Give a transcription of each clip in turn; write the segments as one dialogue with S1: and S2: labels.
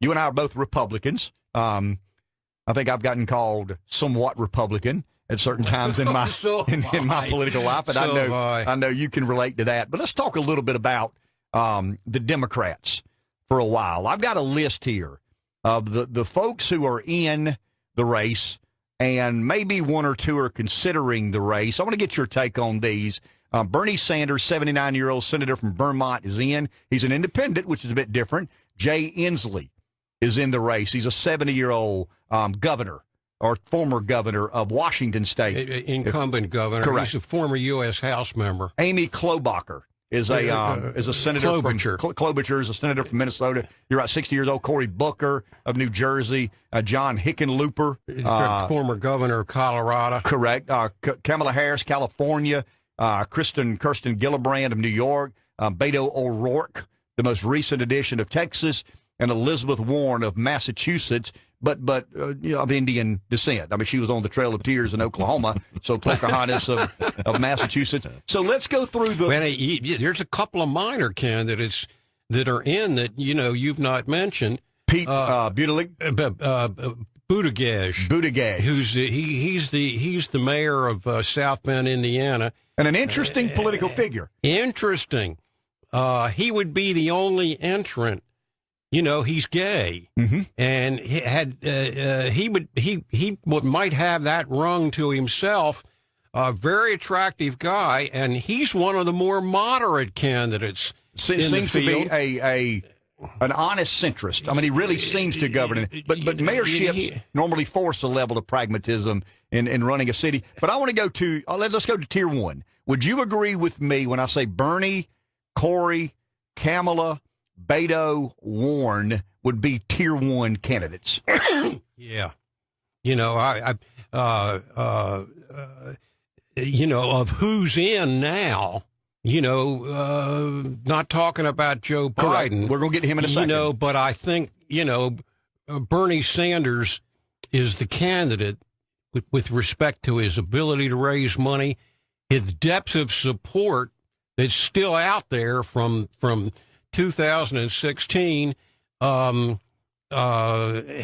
S1: You and I are both Republicans. I think I've gotten called somewhat Republican at certain times in my in my political life, and I know you can relate to that. But let's talk a little bit about the Democrats for a while. I've got a list here of the folks who are in the race, and maybe one or two are considering the race. I want to get your take on these. Bernie Sanders, 79-year-old senator from Vermont, is in. He's an independent, which is a bit different. Jay Inslee is in the race. He's a 70-year-old governor or former governor of Washington State.
S2: Incumbent governor.
S1: Correct.
S2: He's a former U.S. House member.
S1: Amy Klobuchar is a senator Klobuchar is a senator from Minnesota. You're right, 60 years old. Cory Booker of New Jersey. John Hickenlooper.
S2: Former governor of Colorado.
S1: Correct. Kamala Harris, California. Kirsten Gillibrand of New York. Beto O'Rourke, the most recent addition of Texas. And Elizabeth Warren of Massachusetts, but of Indian descent. I mean, she was on the Trail of Tears in Oklahoma, so Pocahontas of Massachusetts. So let's go through the...
S2: Well, there's a couple of minor candidates that are in that, you've not mentioned.
S1: Pete Buttigieg.
S2: Buttigieg. He's the mayor of South Bend, Indiana.
S1: And an interesting political figure.
S2: Interesting. He would be the only entrant. He's gay, and he might have that rung to himself. A very attractive guy, and he's one of the more moderate candidates.
S1: Seems to be an honest centrist. I mean, he really seems to govern it. But mayorships normally force a level of pragmatism in running a city. But I want to go to let's go to tier one. Would you agree with me when I say Bernie, Cory, Kamala, Beto, Warren would be tier one candidates?
S2: Yeah. Of who's in now, not talking about Joe Biden.
S1: Correct. We're going to get him in a second.
S2: But I think, Bernie Sanders is the candidate with respect to his ability to raise money, his depth of support that's still out there from 2016.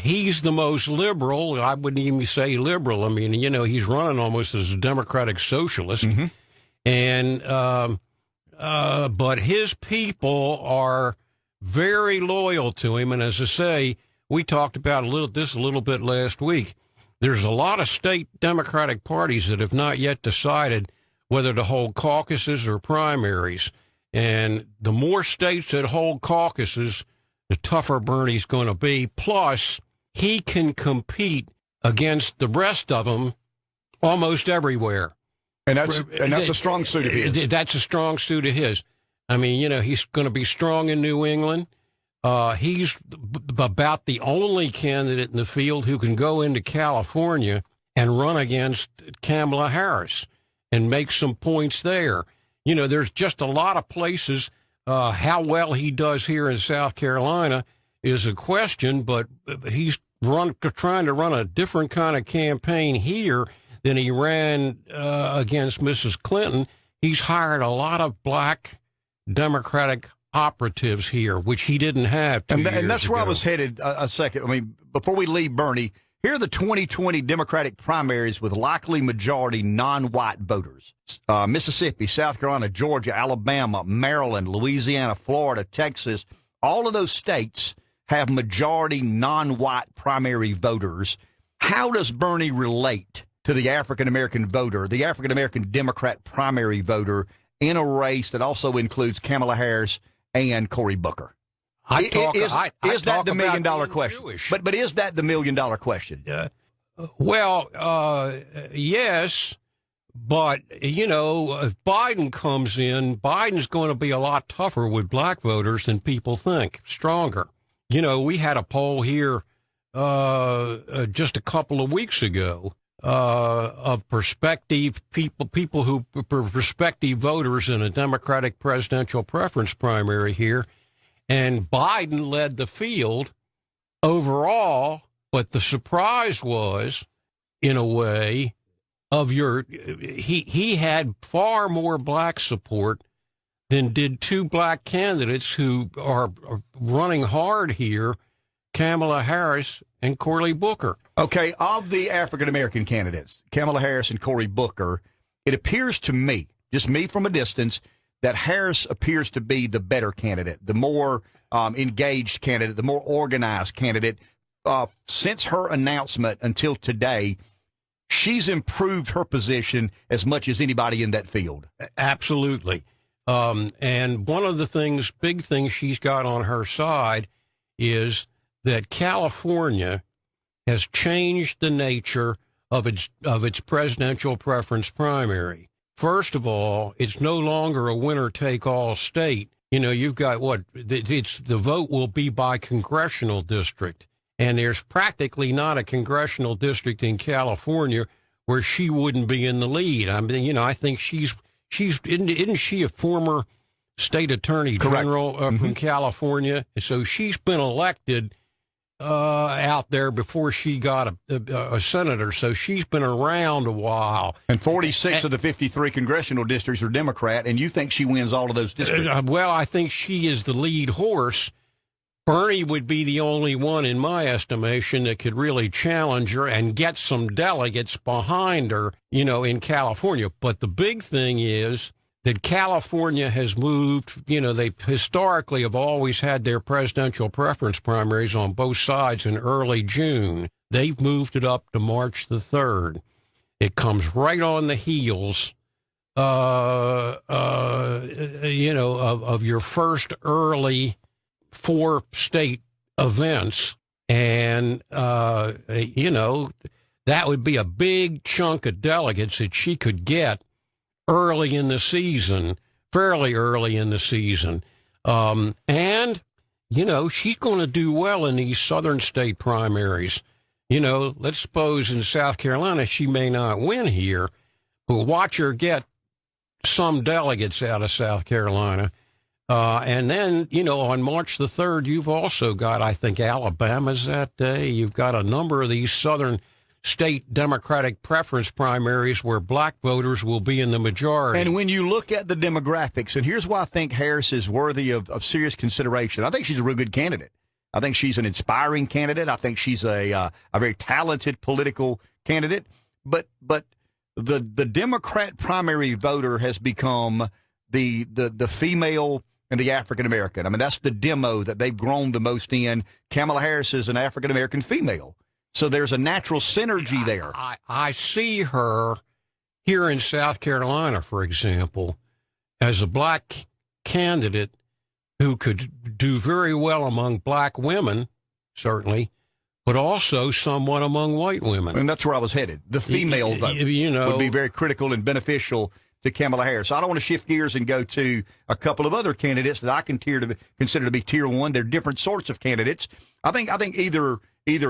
S2: He's the most liberal. I wouldn't even say liberal. I mean, he's running almost as a democratic socialist. And but his people are very loyal to him. And as I say, we talked about a little bit last week. There's a lot of state Democratic parties that have not yet decided whether to hold caucuses or primaries. And the more states that hold caucuses, the tougher Bernie's going to be. Plus, he can compete against the rest of them almost everywhere.
S1: And that's a strong suit of his.
S2: That's a strong suit of his. I mean, he's going to be strong in New England. He's about the only candidate in the field who can go into California and run against Kamala Harris and make some points there. There's just a lot of places. How well he does here in South Carolina is a question, but he's trying to run a different kind of campaign here than he ran against Mrs. Clinton. He's hired a lot of black Democratic operatives here, which he didn't have 2 years ago.
S1: And that's where I was headed a second. I mean, before we leave Bernie, here are the 2020 Democratic primaries with likely majority non-white voters. Mississippi, South Carolina, Georgia, Alabama, Maryland, Louisiana, Florida, Texas. All of those states have majority non-white primary voters. How does Bernie relate to the African-American voter, the African-American Democrat primary voter, in a race that also includes Kamala Harris and Cory Booker? Is that the $1 million question? But is that the $1 million question?
S2: Yes. But, if Biden comes in, Biden's going to be a lot tougher with black voters than people think, stronger. We had a poll here just a couple of weeks ago of prospective prospective voters in a Democratic presidential preference primary here. And Biden led the field overall, but the surprise was, in a way, he had far more black support than did two black candidates who are running hard here Kamala Harris and Cory Booker.
S1: Okay, of the African-American candidates, Kamala Harris and Cory Booker, it appears to me, just me from a distance, that Harris appears to be the better candidate, the more engaged candidate, the more organized candidate. Since her announcement until today, she's improved her position as much as anybody in that field.
S2: Absolutely. And one of the big things she's got on her side is that California has changed the nature of its presidential preference primary. First of all, it's no longer a winner-take-all state. You know, you've got the vote will be by congressional district, and there's practically not a congressional district in California where she wouldn't be in the lead. I mean, you know, I think isn't she a former state attorney general from California? So she's been elected out there before she got a senator, so she's been around a while.
S1: And 46 of the 53 congressional districts are Democrat, and you think she wins all of those districts?
S2: Well, I think she is the lead horse. Bernie would be the only one, in my estimation, that could really challenge her and get some delegates behind her, you know, in California. But the big thing is that California has moved, you know, they historically have always had their presidential preference primaries on both sides in early June. They've moved it up to March the 3rd. It comes right on the heels, you know, of your first early 4 state events. And, you know, that would be a big chunk of delegates that she could get early in the season, fairly early in the season. And, you know, she's going to do well in these southern state primaries. You know, let's suppose in South Carolina she may not win here, but watch her get some delegates out of South Carolina. And then, you know, on March the 3rd, you've also got, I think, Alabama's that day. You've got a number of these southern state Democratic preference primaries where black voters will be in the majority.
S1: And when you look at the demographics, and here's why I think Harris is worthy of serious consideration. I think she's a real good candidate. I think she's an inspiring candidate. I think she's a very talented political candidate. But the Democrat primary voter has become the female and the African American. I mean, that's the demo that they've grown the most in. Kamala Harris is an African American female. So there's a natural synergy there.
S2: I see her here in South Carolina, for example, as a black candidate who could do very well among black women, certainly, but also somewhat among white women.
S1: And that's where I was headed. The female vote would be very critical and beneficial to Kamala Harris. So I don't want to shift gears and go to a couple of other candidates that I consider to be tier one. They're different sorts of candidates. I think either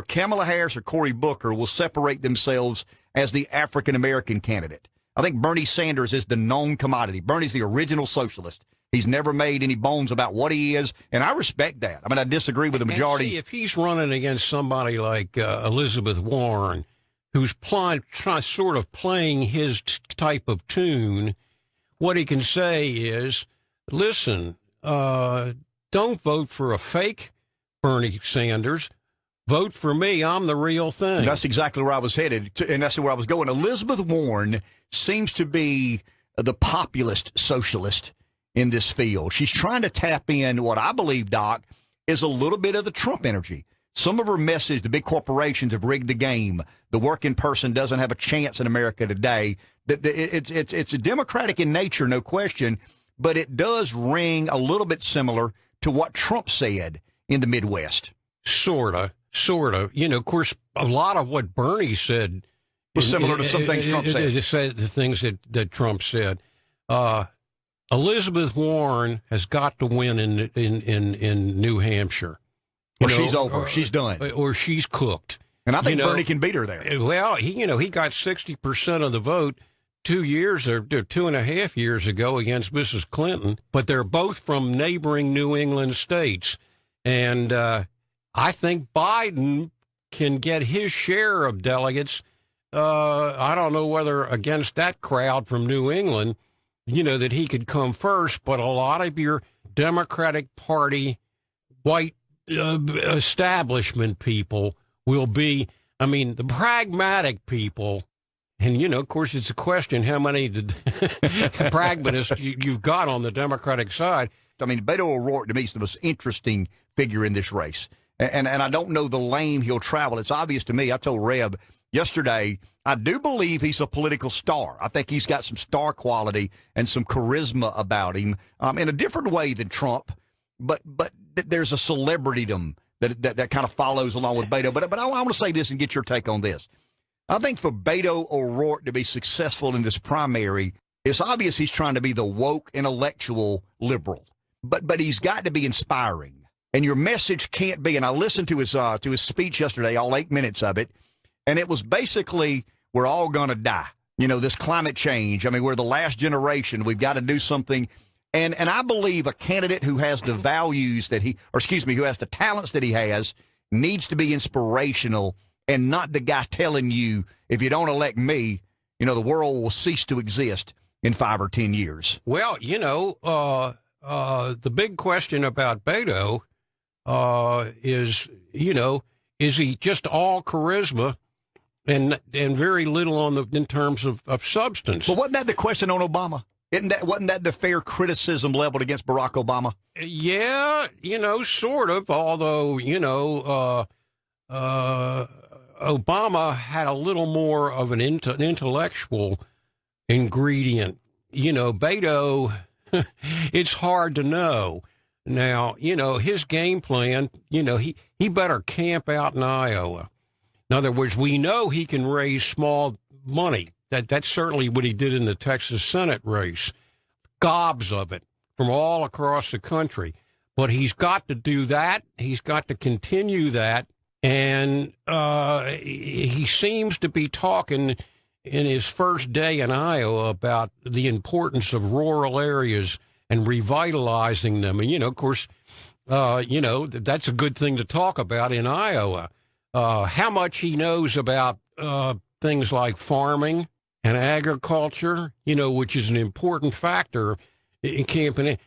S1: Kamala Harris or Cory Booker will separate themselves as the African-American candidate. I think Bernie Sanders is the known commodity. Bernie's the original socialist. He's never made any bones about what he is, and I respect that. I mean, I disagree with the majority.
S2: See, if he's running against somebody like Elizabeth Warren, who's sort of playing his type of tune, what he can say is, listen, don't vote for a fake Bernie Sanders. Vote for me. I'm the real thing.
S1: That's exactly where I was headed, and that's where I was going. Elizabeth Warren seems to be the populist socialist in this field. She's trying to tap in what I believe, Doc, is a little bit of the Trump energy. Some of her message, the big corporations have rigged the game. The working person doesn't have a chance in America today. It's Democratic in nature, no question, but it does ring a little bit similar to what Trump said in the Midwest.
S2: Sort of. You know, of course, a lot of what Bernie said
S1: was similar to some things Trump said.
S2: The things that Trump said. Elizabeth Warren has got to win in New Hampshire.
S1: Or she's over. She's done.
S2: Or she's cooked.
S1: And I think Bernie can beat her there.
S2: Well, he got 60% of the vote 2.5 years ago against Mrs. Clinton, but they're both from neighboring New England states. And I think Biden can get his share of delegates. I don't know whether against that crowd from New England, you know, that he could come first, but a lot of your Democratic Party white establishment people will be, I mean, the pragmatic people. And, you know, of course, it's a question how many pragmatists you've got on the Democratic side.
S1: I mean, Beto O'Rourke, to me, is the most interesting figure in this race. And I don't know the lane he'll travel. It's obvious to me. I told Reb yesterday, I do believe he's a political star. I think he's got some star quality and some charisma about him in a different way than Trump. But there's a celebritydom that kind of follows along with Beto. But I want to say this and get your take on this. I think for Beto O'Rourke to be successful in this primary, it's obvious he's trying to be the woke intellectual liberal. But he's got to be inspiring. And your message can't be, and I listened to his speech yesterday, all 8 minutes of it, and it was basically, we're all going to die. You know, this climate change. I mean, we're the last generation. We've got to do something. And I believe a candidate who has the values that who has the talents that he has, needs to be inspirational and not the guy telling you, if you don't elect me, you know, the world will cease to exist in 5 or 10 years.
S2: Well, you know, the big question about Beto is, you know, is he just all charisma and very little in terms of substance?
S1: But wasn't that the question on Obama? Wasn't that the fair criticism leveled against Barack Obama?
S2: Yeah, you know, sort of. Although, you know, Obama had a little more of an intellectual ingredient. You know, Beto, it's hard to know. Now, you know, his game plan, you know, he better camp out in Iowa. In other words, we know he can raise small money. That's certainly what he did in the Texas Senate race. Gobs of it from all across the country. But he's got to do that. He's got to continue that. And he seems to be talking in his first day in Iowa about the importance of rural areas and revitalizing them. And, you know, of course, you know, that's a good thing to talk about in Iowa. How much he knows about things like farming and agriculture, you know, which is an important factor in campaigning.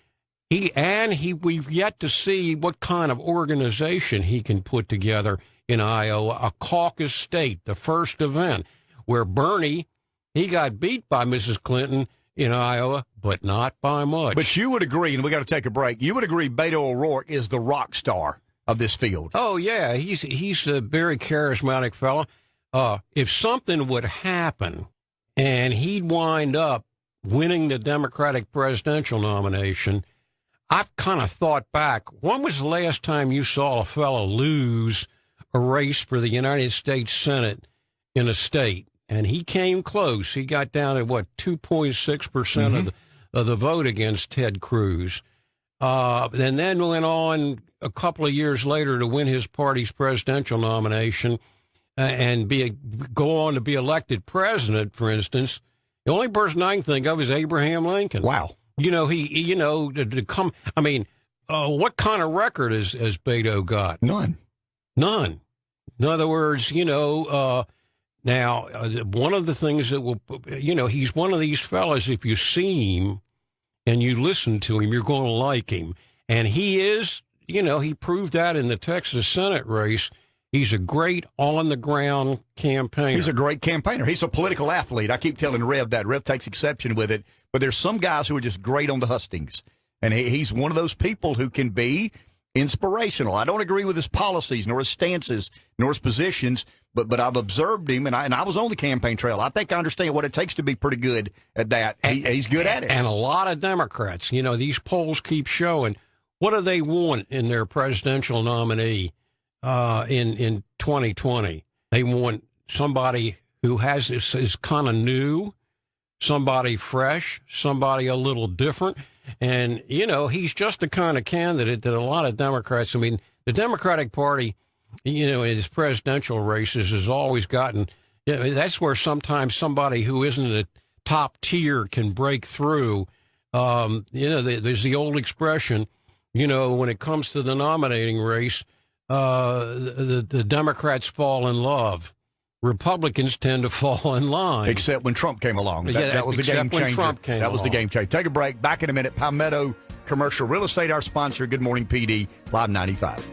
S2: We've yet to see what kind of organization he can put together in Iowa, a caucus state, the first event, where Bernie, he got beat by Mrs. Clinton in Iowa, but not by much.
S1: But you would agree, and we got to take a break, you would agree Beto O'Rourke is the rock star of this field.
S2: Oh, yeah, he's a very charismatic fellow. If something would happen and he'd wind up winning the Democratic presidential nomination, I've kind of thought back, when was the last time you saw a fellow lose a race for the United States Senate in a state? And he came close. He got down to, 2.6% of the vote against Ted Cruz. And then went on a couple of years later to win his party's presidential nomination and go on to be elected president, for instance. The only person I can think of is Abraham Lincoln.
S1: Wow.
S2: You know, to come, I mean, what kind of record has Beto got?
S1: None.
S2: In other words, you know, now, one of the things that will, you know, he's one of these fellas, if you see him and you listen to him, you're going to like him. And he is, you know, he proved that in the Texas Senate race. He's a great on-the-ground campaigner.
S1: He's a great campaigner. He's a political athlete. I keep telling Rev that. Rev takes exception with it. But there's some guys who are just great on the hustings. And he's one of those people who can be inspirational. I don't agree with his policies, nor his stances, nor his positions, but I've observed him, and I was on the campaign trail. I think I understand what it takes to be pretty good at that. He's good at it.
S2: And a lot of Democrats, you know, these polls keep showing, what do they want in their presidential nominee in 2020? They want somebody who is kind of new, somebody fresh, somebody a little different. And, you know, he's just the kind of candidate that a lot of Democrats, I mean, the Democratic Party, you know, in his presidential races has always gotten, you know, that's where sometimes somebody who isn't a top tier can break through. You know, there's the old expression, you know, when it comes to the nominating race, the Democrats fall in love. Republicans tend to fall in line.
S1: Except when Trump came along. That was the game changer. That was the game changer. Take a break. Back in a minute. Palmetto Commercial Real Estate, our sponsor. Good morning, PD, Live 95.